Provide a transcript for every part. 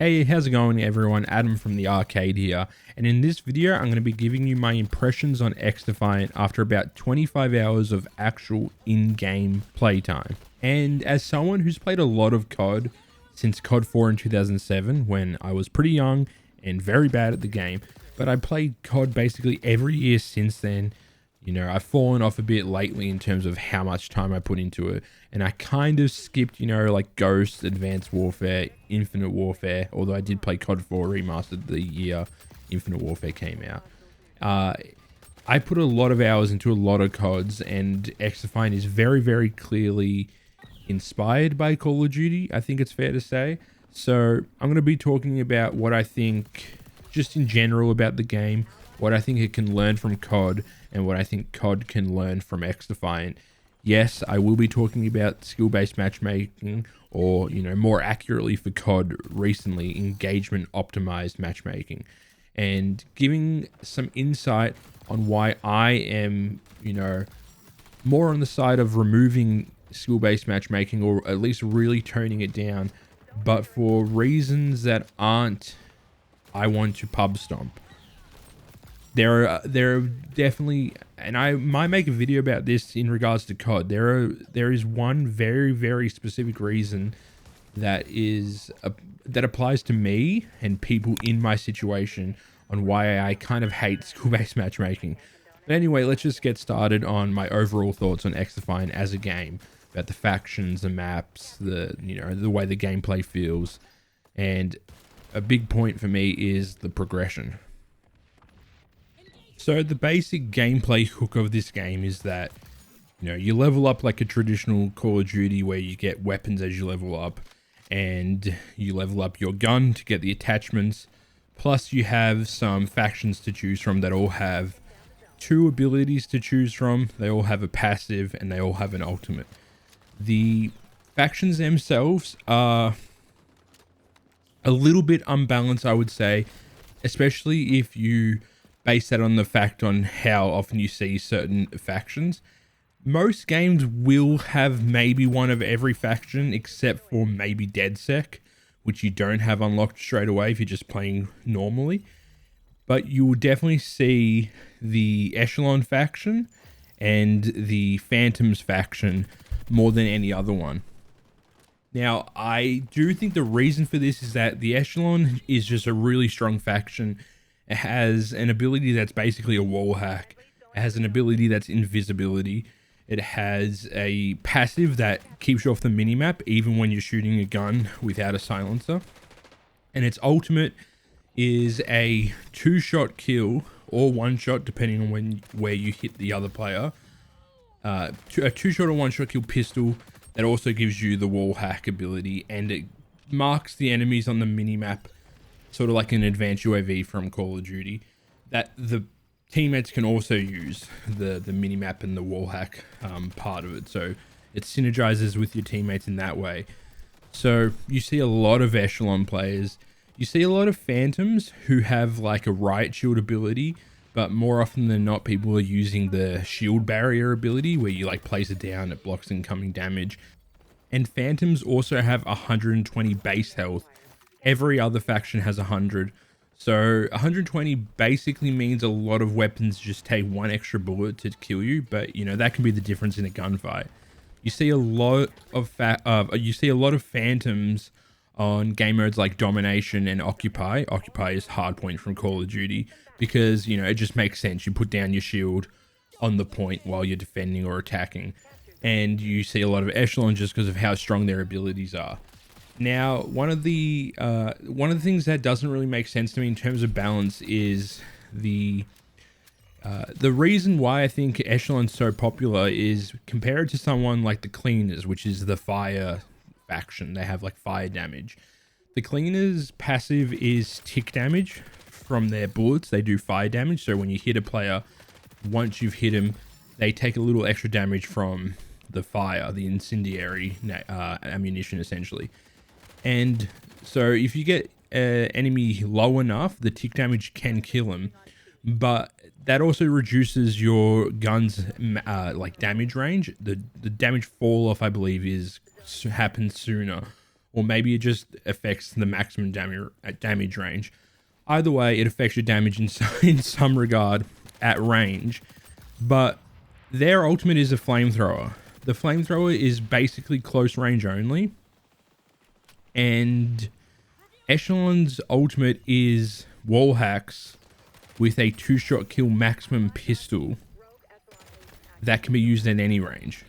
Hey, how's it going everyone? Adam from the arcade here, and in this video I'm going to be giving you my impressions on XDefiant after about 25 hours of actual in-game playtime. And as someone who's played a lot of CoD since CoD 4 in 2007 when I was pretty young and very bad at the game, but I played CoD basically every year since then. You know, I've fallen off a bit lately in terms of how much time I put into it. And I kind of skipped, you know, like Ghost, Advanced Warfare, Infinite Warfare. Although I did play CoD 4 Remastered the year Infinite Warfare came out. I put a lot of hours into a lot of CoDs, and XDefiant is very, very clearly inspired by Call of Duty, I think it's fair to say. So I'm going to be talking about what I think just in general about the game, what I think it can learn from CoD, and what I think CoD can learn from XDefiant. Yes, I will be talking about skill-based matchmaking, or, you know, more accurately for CoD recently, engagement optimized matchmaking, and giving some insight on why I am, you know, more on the side of removing skill-based matchmaking, or at least really toning it down, but for reasons that aren't I want to pub stomp. There are definitely, and I might make a video about this in regards to CoD. There is one very, very specific reason that applies to me and people in my situation on why I kind of hate skill-based matchmaking. But anyway, let's just get started on my overall thoughts on XDefiant as a game, about the factions, the maps, the way the gameplay feels, and a big point for me is the progression. So the basic gameplay hook of this game is that, you know, you level up like a traditional Call of Duty where you get weapons as you level up, and you level up your gun to get the attachments. Plus you have some factions to choose from that all have two abilities to choose from. They all have a passive and they all have an ultimate. The factions themselves are a little bit unbalanced, I would say, especially if you base that on the fact on how often you see certain factions. Most games will have maybe one of every faction except for maybe DedSec, which you don't have unlocked straight away if you're just playing normally. But you will definitely see the Echelon faction and the Phantoms faction more than any other one. Now, I do think the reason for this is that the Echelon is just a really strong faction. It has an ability that's basically a wall hack. It has an ability that's invisibility. It has a passive that keeps you off the minimap even when you're shooting a gun without a silencer. And its ultimate is a 2-shot kill, or 1-shot depending on where you hit the other player. A 2-shot or 1-shot kill pistol that also gives you the wall hack ability, and it marks the enemies on the minimap, sort of like an advanced UAV from Call of Duty, that the teammates can also use the minimap and the wall hack part of it. So it synergizes with your teammates in that way. So you see a lot of Echelon players. You see a lot of Phantoms who have like a riot shield ability, but more often than not, people are using the shield barrier ability where you like place it down, it blocks incoming damage. And Phantoms also have 120 base health. Every other faction has 100. So 120 basically means a lot of weapons just take one extra bullet to kill you, but you know, that can be the difference in a gunfight. You see a lot of Phantoms on game modes like Domination and Occupy. Occupy is Hardpoint from Call of Duty because, you know, it just makes sense. You put down your shield on the point while you're defending or attacking. And you see a lot of Echelon just because of how strong their abilities are. Now, one of the things that doesn't really make sense to me in terms of balance is the reason why I think Echelon's so popular is compared to someone like the Cleaners, which is the fire faction. They have like fire damage. The Cleaners passive is tick damage from their bullets. They do fire damage. So when you hit a player, once you've hit him, they take a little extra damage from the fire, the incendiary ammunition essentially. And so if you get an enemy low enough, the tick damage can kill him, but that also reduces your gun's like damage range. The damage fall off, I believe, happens sooner or maybe it just affects the maximum damage range. Either way, it affects your damage in some regard at range. But their ultimate is a flamethrower. The flamethrower is basically close range only. And Echelon's ultimate is wall hacks with a 2-shot kill maximum pistol that can be used at any range.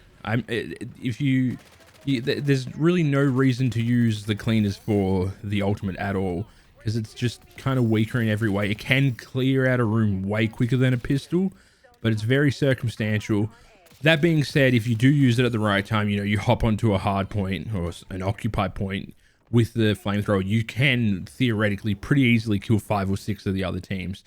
There's really no reason to use the cleaners for the ultimate at all, because it's just kind of weaker in every way. It can clear out a room way quicker than a pistol, but it's very circumstantial. That being said, if you do use it at the right time, you hop onto a hard point or an occupy point with the flamethrower, you can theoretically pretty easily kill 5 or 6 of the other teams.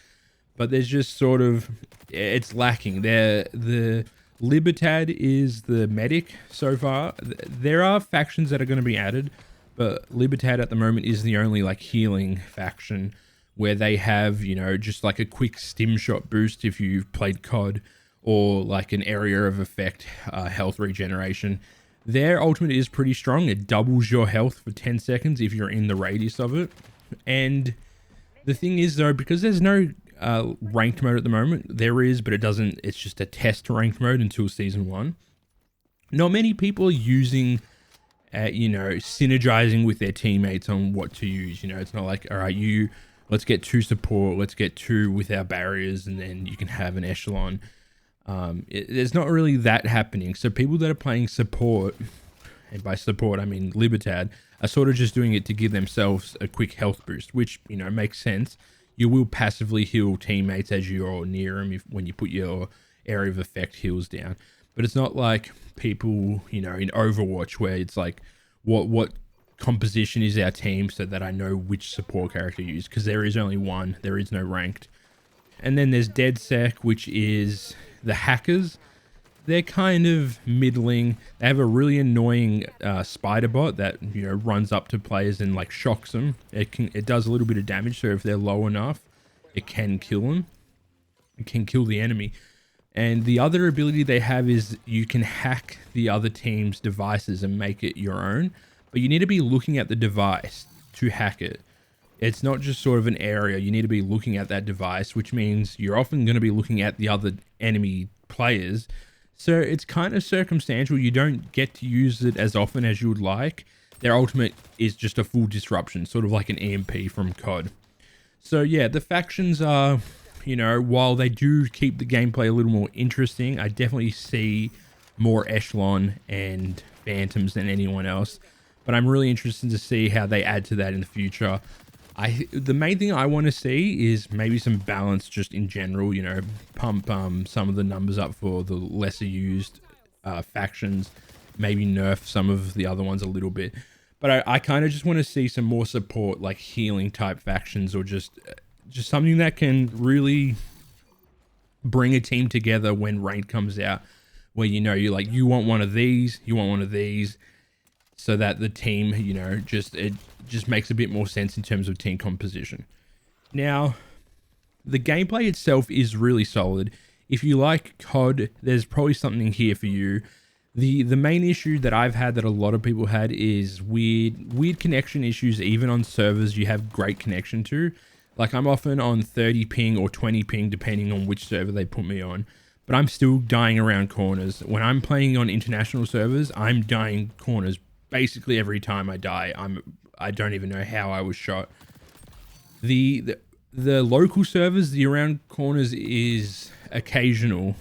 But there's just sort of, it's lacking. The Libertad is the medic so far. There are factions that are going to be added, but Libertad at the moment is the only like healing faction where they have, just like a quick stim shot boost if you've played CoD, or like an area of effect health regeneration. Their ultimate is pretty strong. It doubles your health for 10 seconds if you're in the radius of it. And the thing is though, because there's no ranked mode at the moment, there is, but it's just a test ranked mode until season 1. Not many people are using synergizing with their teammates on what to use. It's not like, all right, let's get 2 support, let's get 2 with our barriers, and then you can have an echelon. There's not really that happening. So people that are playing support, and by support I mean Libertad, are sort of just doing it to give themselves a quick health boost, which makes sense. You will passively heal teammates as you're near them when you put your area of effect heals down. But it's not like people, in Overwatch, where it's like, what composition is our team so that I know which support character to use, because there is only one. There is no ranked. And then there's DeadSec, which is the hackers. They're kind of middling. They have a really annoying spider bot that runs up to players and like shocks them. It does a little bit of damage, so if they're low enough, it can kill them. It can kill the enemy. And the other ability they have is you can hack the other team's devices and make it your own, but you need to be looking at the device to hack it. It's not just sort of an area. You need to be looking at that device, which means you're often going to be looking at the other enemy players. So it's kind of circumstantial. You don't get to use it as often as you would like. Their ultimate is just a full disruption, sort of like an EMP from CoD. So yeah, the factions are, while they do keep the gameplay a little more interesting, I definitely see more Echelon and Phantoms than anyone else. But I'm really interested to see how they add to that in the future. The main thing I want to see is maybe some balance just in general, pump some of the numbers up for the lesser used factions, maybe nerf some of the other ones a little bit. But I kind of just want to see some more support, like healing type factions, or just something that can really bring a team together when ranked comes out, where you want one of these, you want one of these, so that the team, it just makes a bit more sense in terms of team composition. Now, the gameplay itself is really solid. If you like CoD, there's probably something here for you. The main issue that I've had, that a lot of people had, is weird connection issues, even on servers you have great connection to. Like, I'm often on 30 ping or 20 ping, depending on which server they put me on, but I'm still dying around corners. When I'm playing on international servers, I'm dying corners basically every time I die. I don't even know how I was shot. The local servers, the around corners is occasional,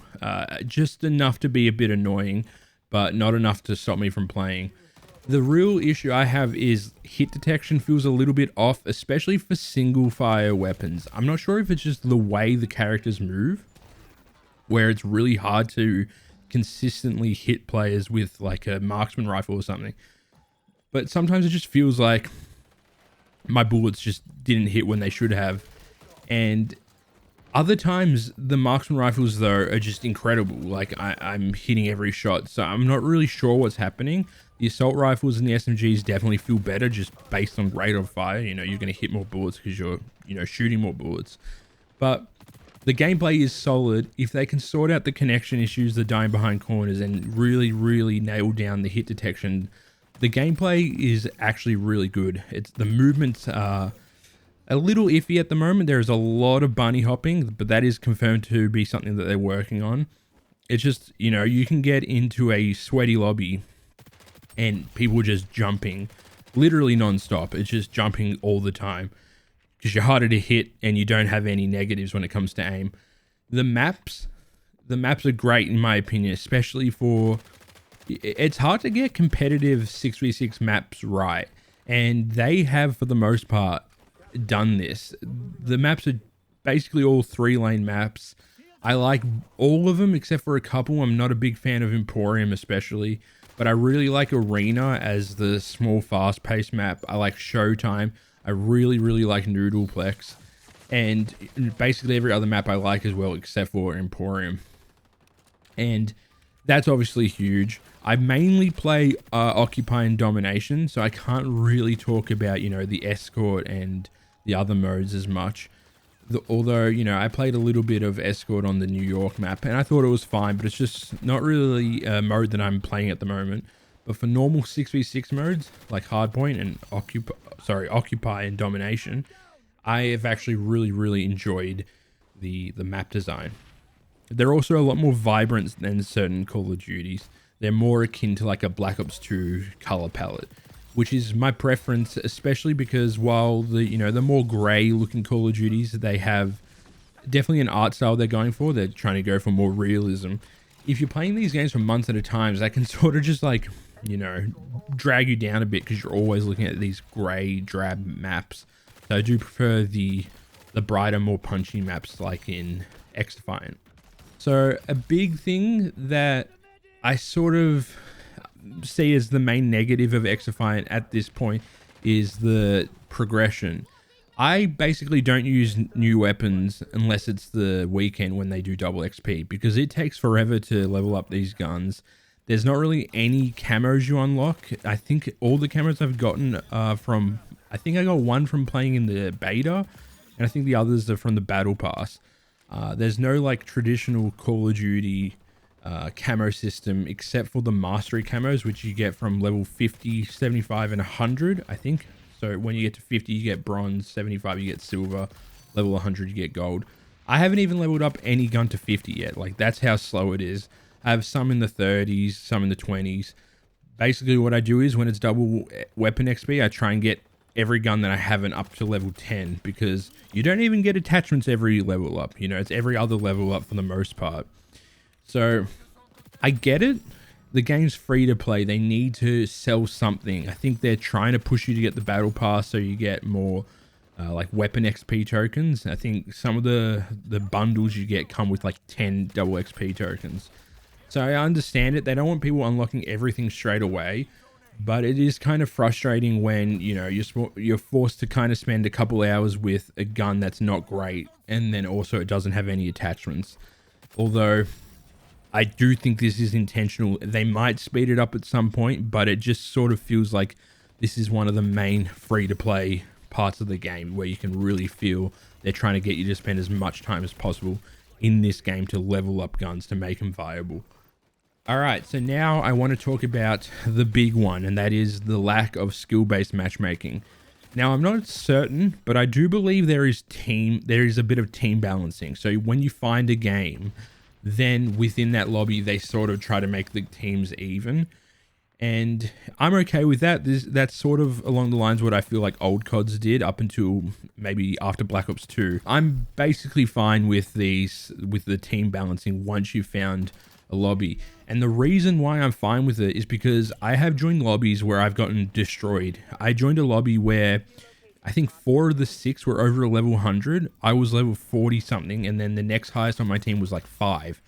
just enough to be a bit annoying, but not enough to stop me from playing. The real issue I have is hit detection feels a little bit off, especially for single fire weapons. I'm not sure if it's just the way the characters move, where it's really hard to consistently hit players with like a marksman rifle or something. But sometimes it just feels like my bullets just didn't hit when they should have. And other times, the marksman rifles, though, are just incredible. Like, I'm hitting every shot. So I'm not really sure what's happening. The assault rifles and the SMGs definitely feel better just based on rate of fire. You're going to hit more bullets because you're, shooting more bullets. But the gameplay is solid. If they can sort out the connection issues, the dying behind corners, and really, really nail down the hit detection, The gameplay is actually really good. The movements are a little iffy at the moment. There's a lot of bunny hopping, but that is confirmed to be something that they're working on. It's just, you know, you can get into a sweaty lobby and people just jumping literally non-stop. It's just jumping all the time because you're harder to hit and you don't have any negatives when it comes to aim. The maps are great in my opinion, especially for, it's hard to get competitive 6v6 maps right, and they have for the most part done this. The maps are basically all 3-lane maps. I like all of them except for a couple. I'm not a big fan of Emporium especially, but I really like Arena as the small fast-paced map. I like Showtime. I really like Noodleplex, and basically every other map I like as well except for Emporium, and that's obviously huge. I mainly play Occupy and Domination, so I can't really talk about, you know, the Escort and the other modes as much. Although, you know, I played a little bit of Escort on the New York map and I thought it was fine, but it's just not really a mode that I'm playing at the moment. But for normal 6v6 modes like Hardpoint and Occupy and Domination, I have actually really enjoyed the map design. They're also a lot more vibrant than certain Call of Duties. They're more akin to like a Black Ops 2 color palette, which is my preference, especially because while the more gray looking Call of Duties, they have definitely an art style they're going for. They're trying to go for more realism. If you're playing these games for months at a time, that can sort of just like, you know, drag you down a bit because you're always looking at these gray drab maps. So I do prefer the brighter, more punchy maps like in XDefiant. So a big thing that I sort of see as the main negative of XDefiant at this point is the progression. I basically don't use new weapons unless it's the weekend when they do double XP, because it takes forever to level up these guns. There's not really any camos you unlock. I think all the camos I've gotten are from, I think I got one from playing in the beta, and I think the others are from the battle pass. There's no like traditional Call of Duty camo system except for the mastery camos, which you get from level 50, 75 and 100, I think. So when you get to 50 you get bronze, 75 you get silver, level 100 you get gold. I haven't even leveled up any gun to 50 yet. Like, that's how slow it is. I have some in the 30s, some in the 20s. Basically what I do is when it's double weapon XP, I try and get every gun that I haven't up to level 10, because you don't even get attachments every level up. You know, it's every other level up for the most part. So I get it. The game's free to play. They need to sell something. I think they're trying to push you to get the battle pass so you get more like weapon XP tokens. I think some of the bundles you get come with like 10 double XP tokens. So I understand it. They don't want people unlocking everything straight away, but it is kind of frustrating when, you know, you're forced to kind of spend a couple hours with a gun that's not great, and then also it doesn't have any attachments. Although I do think this is intentional. They might speed it up at some point, but it just sort of feels like this is one of the main free-to-play parts of the game where you can really feel they're trying to get you to spend as much time as possible in this game to level up guns to make them viable. All right, so now I want to talk about the big one, and that is the lack of skill-based matchmaking. Now, I'm not certain, but I do believe there is a bit of team balancing. So when you find a game, then within that lobby, they sort of try to make the teams even. And I'm okay with that. That's sort of along the lines of what I feel like old CODs did up until maybe after Black Ops 2. I'm basically fine with the team balancing once you've found a lobby. And the reason why I'm fine with it is because I have joined lobbies where I've gotten destroyed. I joined a lobby where I think 4 of the 6 were over level 100. I was level 40 something, and then the next highest on my team was like 5.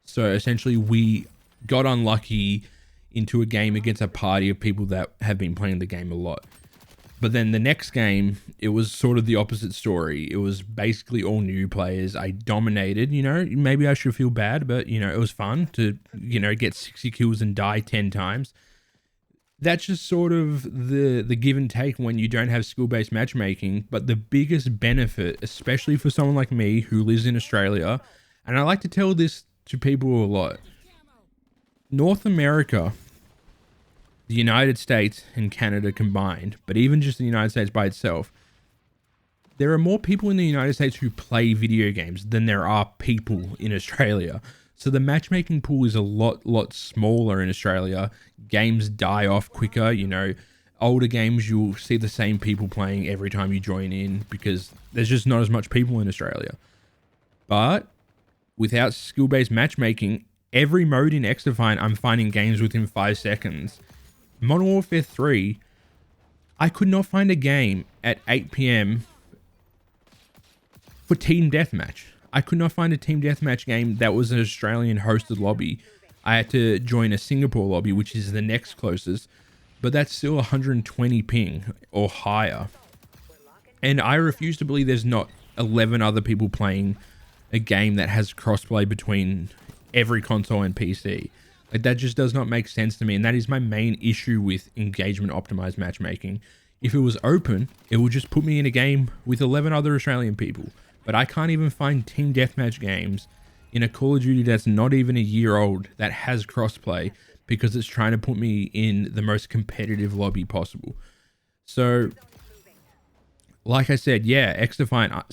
So essentially we got unlucky into a game against a party of people that have been playing the game a lot. But then the next game, it was sort of the opposite story. It was basically all new players. I dominated, you know, maybe I should feel bad, but, you know, it was fun to, you know, get 60 kills and die 10 times. That's just sort of the give and take when you don't have skill-based matchmaking. But the biggest benefit, especially for someone like me who lives in Australia, and I like to tell this to people a lot, North America the United States and Canada combined, but even just the United States by itself, there are more people in the United States who play video games than there are people in Australia. So the matchmaking pool is a lot smaller in Australia. Games die off quicker. You know, older games, you'll see the same people playing every time you join in because there's just not as much people in Australia. But without skill-based matchmaking, every mode in XDefiant, I'm finding games within 5 seconds. Modern Warfare 3, I could not find a game at 8 p.m. for Team Deathmatch. I could not find a Team Deathmatch game that was an Australian hosted lobby. I had to join a Singapore lobby, which is the next closest, but that's still 120 ping or higher. And I refuse to believe there's not 11 other people playing a game that has crossplay between every console and PC. Like, that just does not make sense to me, and that is my main issue with engagement optimized matchmaking. If it was open, it would just put me in a game with 11 other Australian people. But I can't even find Team Deathmatch games in a Call of Duty that's not even a year old that has crossplay because it's trying to put me in the most competitive lobby possible. So, like I said, yeah, XDefiant,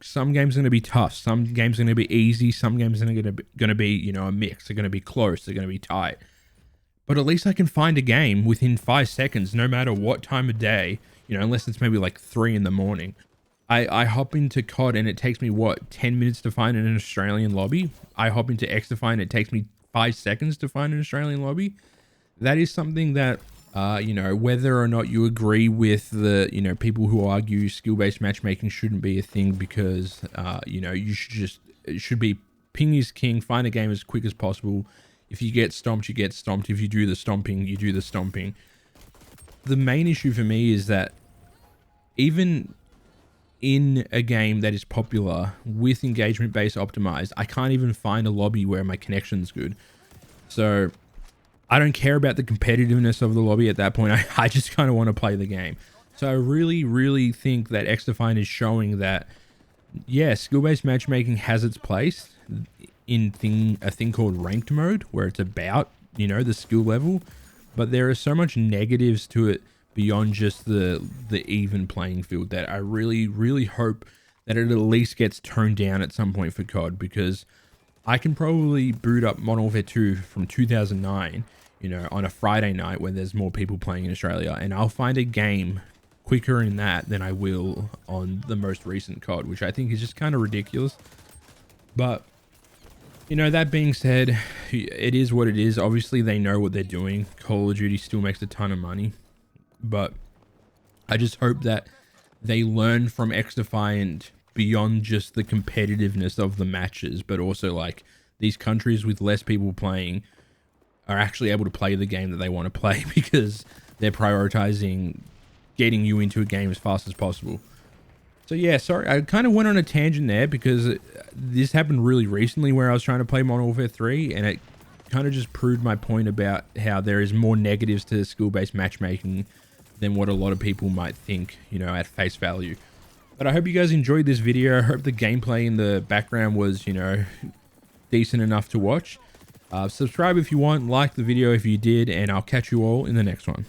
some games are going to be tough. Some games are going to be easy. Some games are going to be, you know, a mix. They're going to be close. They're going to be tight. But at least I can find a game within 5 seconds, no matter what time of day, you know, unless it's maybe like 3 in the morning. I hop into CoD and it takes me, what, 10 minutes to find an Australian lobby? I hop into XDefiant and it takes me 5 seconds to find an Australian lobby? That is something that, you know, whether or not you agree with the, you know, people who argue skill-based matchmaking shouldn't be a thing because, you know, you should just, it should be ping is king, find a game as quick as possible. If you get stomped, you get stomped. If you do the stomping, you do the stomping. The main issue for me is that even in a game that is popular with engagement based optimized, I can't even find a lobby where my connection's good. So I don't care about the competitiveness of the lobby at that point. I just kind of want to play the game. So I really think that XDefiant is showing that, yeah, skill-based matchmaking has its place in a thing called ranked mode, where it's about, you know, the skill level, but there is so much negatives to it beyond just the even playing field that I really hope that it at least gets toned down at some point for CoD, because I can probably boot up Modern Warfare 2 from 2009, you know, on a Friday night when there's more people playing in Australia, and I'll find a game quicker in that than I will on the most recent CoD, which I think is just kind of ridiculous. But, you know, that being said, it is what it is. Obviously, they know what they're doing. Call of Duty still makes a ton of money. But I just hope that they learn from XDefiant beyond just the competitiveness of the matches, but also, like, these countries with less people playing are actually able to play the game that they want to play because they're prioritizing getting you into a game as fast as possible. So yeah, sorry, I kind of went on a tangent there because this happened really recently where I was trying to play Modern Warfare 3, and it kind of just proved my point about how there is more negatives to skill-based matchmaking than what a lot of people might think, you know, at face value. But I hope you guys enjoyed this video. I hope the gameplay in the background was, you know, decent enough to watch. Subscribe if you want, like the video if you did, and I'll catch you all in the next one.